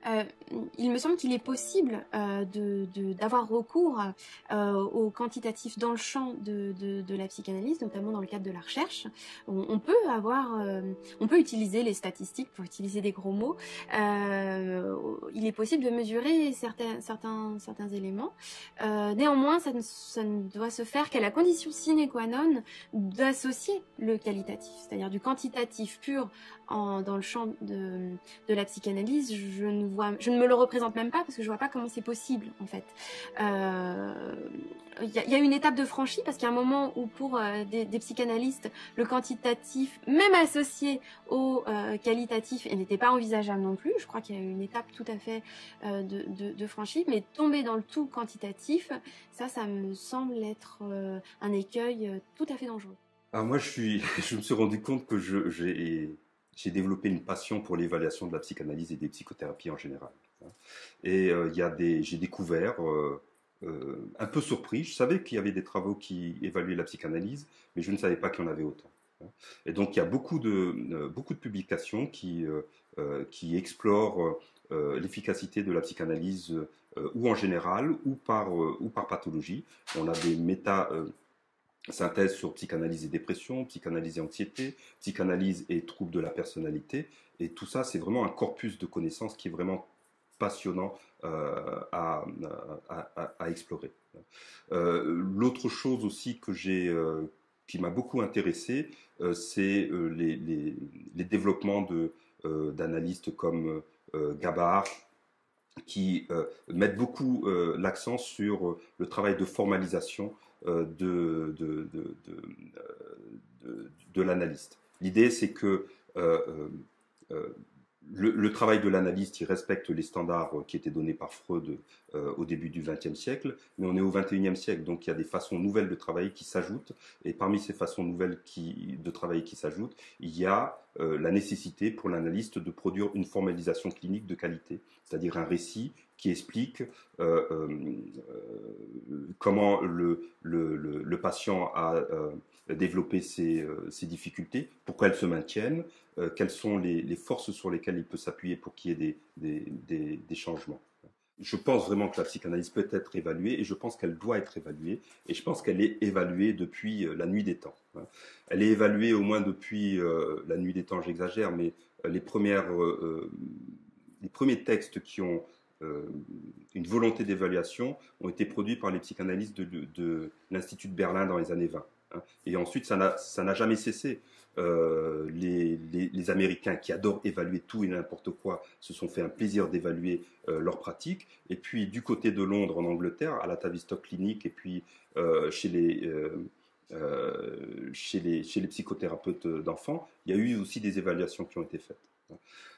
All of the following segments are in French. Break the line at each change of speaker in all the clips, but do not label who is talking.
Euh, il me semble qu'il est possible d'avoir recours au quantitatif dans le champ de la psychanalyse, notamment dans le cadre de la recherche. On peut utiliser les statistiques pour utiliser des gros mots. Il est possible de mesurer certains éléments. Néanmoins, ça ne doit se faire qu'à la condition sine qua non d'associer le qualitatif, c'est-à-dire du quantitatif pur dans le champ de la psychanalyse. Je ne me le représente même pas parce que je vois pas comment c'est possible en fait. Il y a une étape de franchie parce qu'il y a un moment où pour des psychanalystes, le quantitatif, même associé au qualitatif, n'était pas envisageable non plus. Je crois qu'il y a une étape tout à fait de franchie, mais tomber dans le tout quantitatif, ça me semble être un écueil tout à fait dangereux.
Alors moi, je me suis rendu compte que j'ai développé une passion pour l'évaluation de la psychanalyse et des psychothérapies en général. Et j'ai découvert, un peu surpris, je savais qu'il y avait des travaux qui évaluaient la psychanalyse, mais je ne savais pas qu'il y en avait autant. Et donc il y a beaucoup de publications qui explorent l'efficacité de la psychanalyse ou en général ou par pathologie. On a des synthèse sur psychanalyse et dépression, psychanalyse et anxiété, psychanalyse et troubles de la personnalité. Et tout ça, c'est vraiment un corpus de connaissances qui est vraiment passionnant à explorer. L'autre chose aussi qui m'a beaucoup intéressé, c'est les développements d'analystes comme Gabart, qui mettent beaucoup l'accent sur le travail de formalisation de l'analyste. L'idée, c'est que euh, le travail de l'analyste, il respecte les standards qui étaient donnés par Freud au début du XXe siècle, mais on est au XXIe siècle, donc il y a des façons nouvelles de travailler qui s'ajoutent, et parmi ces façons nouvelles de travailler qui s'ajoutent, il y a la nécessité pour l'analyste de produire une formalisation clinique de qualité, c'est-à-dire un récit qui explique comment le patient a développé ses difficultés, pourquoi elles se maintiennent, quelles sont les forces sur lesquelles il peut s'appuyer pour qu'il y ait des changements. Je pense vraiment que la psychanalyse peut être évaluée et je pense qu'elle doit être évaluée et je pense qu'elle est évaluée depuis la nuit des temps. Elle est évaluée au moins depuis la nuit des temps, j'exagère, mais les premiers textes qui ont une volonté d'évaluation ont été produits par les psychanalystes de l'Institut de Berlin dans les années 20. Et ensuite, ça n'a jamais cessé. Les Américains qui adorent évaluer tout et n'importe quoi se sont fait un plaisir d'évaluer leurs pratiques. Et puis du côté de Londres, en Angleterre, à la Tavistock Clinic et puis chez les psychothérapeutes d'enfants, il y a eu aussi des évaluations qui ont été faites.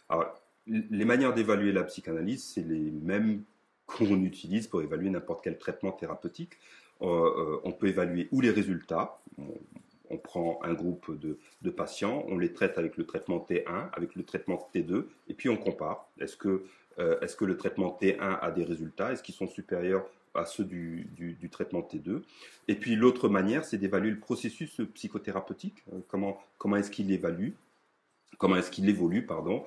Alors, les manières d'évaluer la psychanalyse, c'est les mêmes qu'on utilise pour évaluer n'importe quel traitement thérapeutique. On peut évaluer ou les résultats. On prend un groupe de patients, on les traite avec le traitement T1, avec le traitement T2, et puis on compare. Est-ce que le traitement T1 a des résultats? Est-ce qu'ils sont supérieurs à ceux du traitement T2? Et puis l'autre manière, c'est d'évaluer le processus psychothérapeutique. Comment est-ce qu'il évalue? Comment est-ce qu'il évolue, pardon,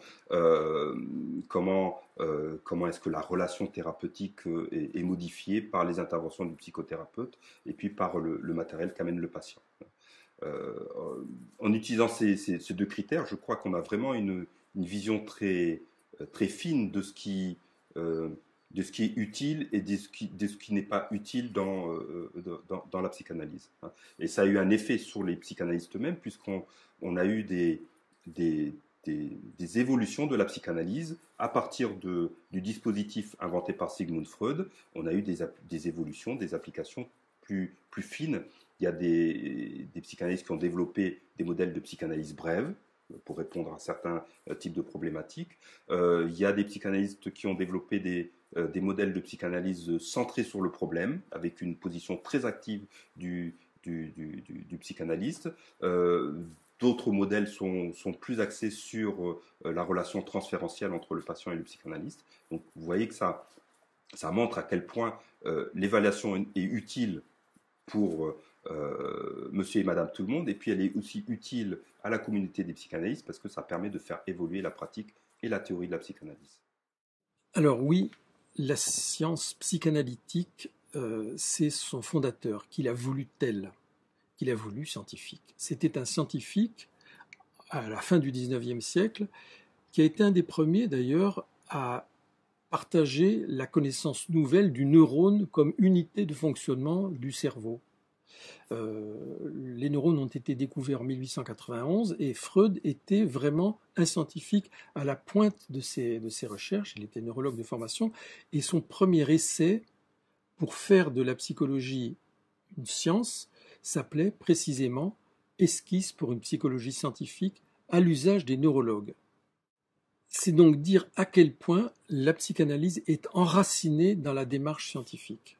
comment est-ce que la relation thérapeutique est modifiée par les interventions du psychothérapeute et puis par le matériel qu'amène le patient. En utilisant ces deux critères, je crois qu'on a vraiment une vision très, très fine de ce qui est utile et de ce qui n'est pas utile dans la psychanalyse. Et ça a eu un effet sur les psychanalystes eux-mêmes, puisqu'on a eu des évolutions de la psychanalyse à partir du dispositif inventé par Sigmund Freud. On a eu des évolutions, des applications plus fines. Il y a des psychanalystes qui ont développé des modèles de psychanalyse brève pour répondre à certains types de problématiques. Il y a des psychanalystes qui ont développé des modèles de psychanalyse centrés sur le problème, avec une position très active du psychanalyste. D'autres modèles sont plus axés sur la relation transférentielle entre le patient et le psychanalyste. Donc vous voyez que ça montre à quel point l'évaluation est utile pour monsieur et madame tout le monde, et puis elle est aussi utile à la communauté des psychanalystes parce que ça permet de faire évoluer la pratique et la théorie de la psychanalyse.
Alors oui, la science psychanalytique, c'est son fondateur, qu'il a voulu tel, qu'il a voulu scientifique. C'était un scientifique, à la fin du XIXe siècle, qui a été un des premiers d'ailleurs à partager la connaissance nouvelle du neurone comme unité de fonctionnement du cerveau. Les neurones ont été découverts en 1891 et Freud était vraiment un scientifique à la pointe de ses recherches. Il était neurologue de formation et son premier essai pour faire de la psychologie une science s'appelait précisément Esquisse pour une psychologie scientifique à l'usage des neurologues. C'est donc dire à quel point la psychanalyse est enracinée dans la démarche scientifique.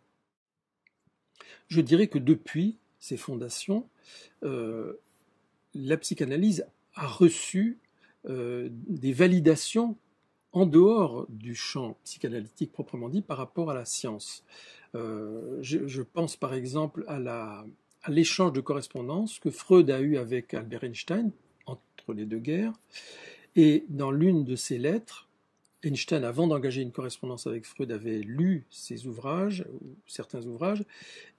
Je dirais que depuis ses fondations, la psychanalyse a reçu des validations en dehors du champ psychanalytique proprement dit par rapport à la science. Je pense par exemple à l'échange de correspondance que Freud a eu avec Albert Einstein entre les deux guerres. Et dans l'une de ses lettres, Einstein, avant d'engager une correspondance avec Freud, avait lu ses ouvrages, ou certains ouvrages,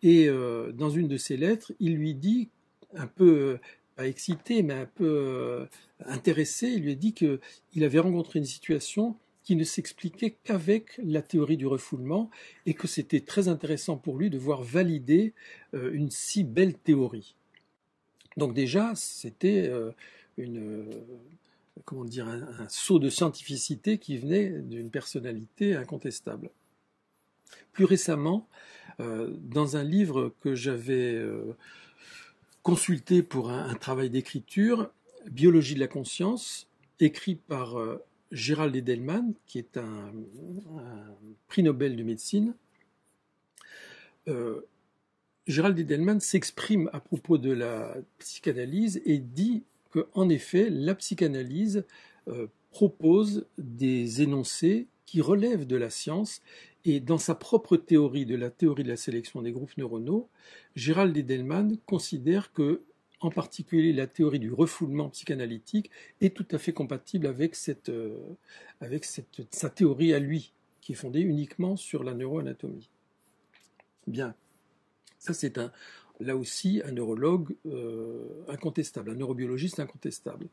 et dans une de ses lettres, il lui dit, un peu, pas excité, mais un peu intéressé, il lui a dit qu'il avait rencontré une situation qui ne s'expliquait qu'avec la théorie du refoulement, et que c'était très intéressant pour lui de voir valider une si belle théorie. Donc déjà, c'était un saut de scientificité qui venait d'une personnalité incontestable. Plus récemment, dans un livre que j'avais consulté pour un travail d'écriture, Biologie de la conscience, écrit par Gérald Edelman, qui est un prix Nobel de médecine, Gérald Edelman s'exprime à propos de la psychanalyse et dit qu'en effet, la psychanalyse propose des énoncés qui relèvent de la science et dans sa propre théorie de la théorie de la sélection des groupes neuronaux, Gérald Edelman considère que, en particulier, la théorie du refoulement psychanalytique est tout à fait compatible avec sa théorie à lui, qui est fondée uniquement sur la neuroanatomie. Bien, ça c'est là aussi un neurologue incontestable, un neurobiologiste incontestable.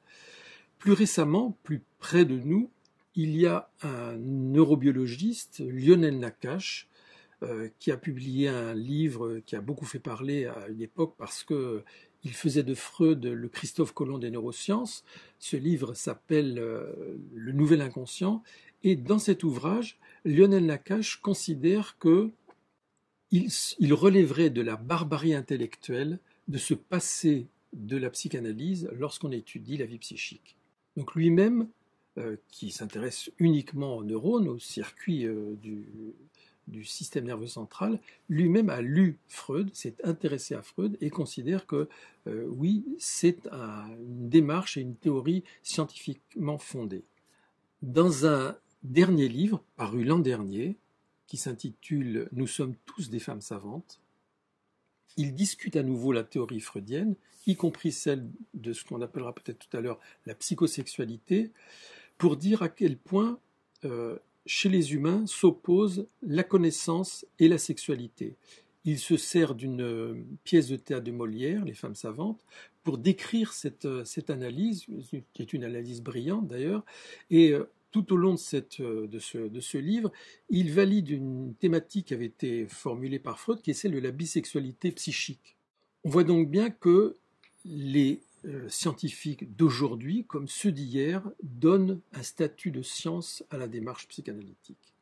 Plus récemment, plus près de nous, il y a un neurobiologiste, Lionel Nakache, qui a publié un livre qui a beaucoup fait parler à une époque parce qu'il faisait de Freud le Christophe Colomb des neurosciences. Ce livre s'appelle Le Nouvel Inconscient, et dans cet ouvrage, Lionel Nakache considère qu'il relèverait de la barbarie intellectuelle de se passer de la psychanalyse lorsqu'on étudie la vie psychique. Donc lui-même, qui s'intéresse uniquement aux neurones, aux circuits du système nerveux central, lui-même a lu Freud, s'est intéressé à Freud et considère que oui, c'est une démarche et une théorie scientifiquement fondée. Dans un dernier livre, paru l'an dernier, qui s'intitule « Nous sommes tous des femmes savantes », il discute à nouveau la théorie freudienne, y compris celle de ce qu'on appellera peut-être tout à l'heure la psychosexualité, pour dire à quel point chez les humains s'opposent la connaissance et la sexualité. Il se sert d'une pièce de théâtre de Molière, Les femmes savantes, pour décrire cette analyse, qui est une analyse brillante d'ailleurs, et tout au long de ce livre, il valide une thématique qui avait été formulée par Freud, qui est celle de la bisexualité psychique. On voit donc bien que les scientifiques d'aujourd'hui, comme ceux d'hier, donnent un statut de science à la démarche psychanalytique.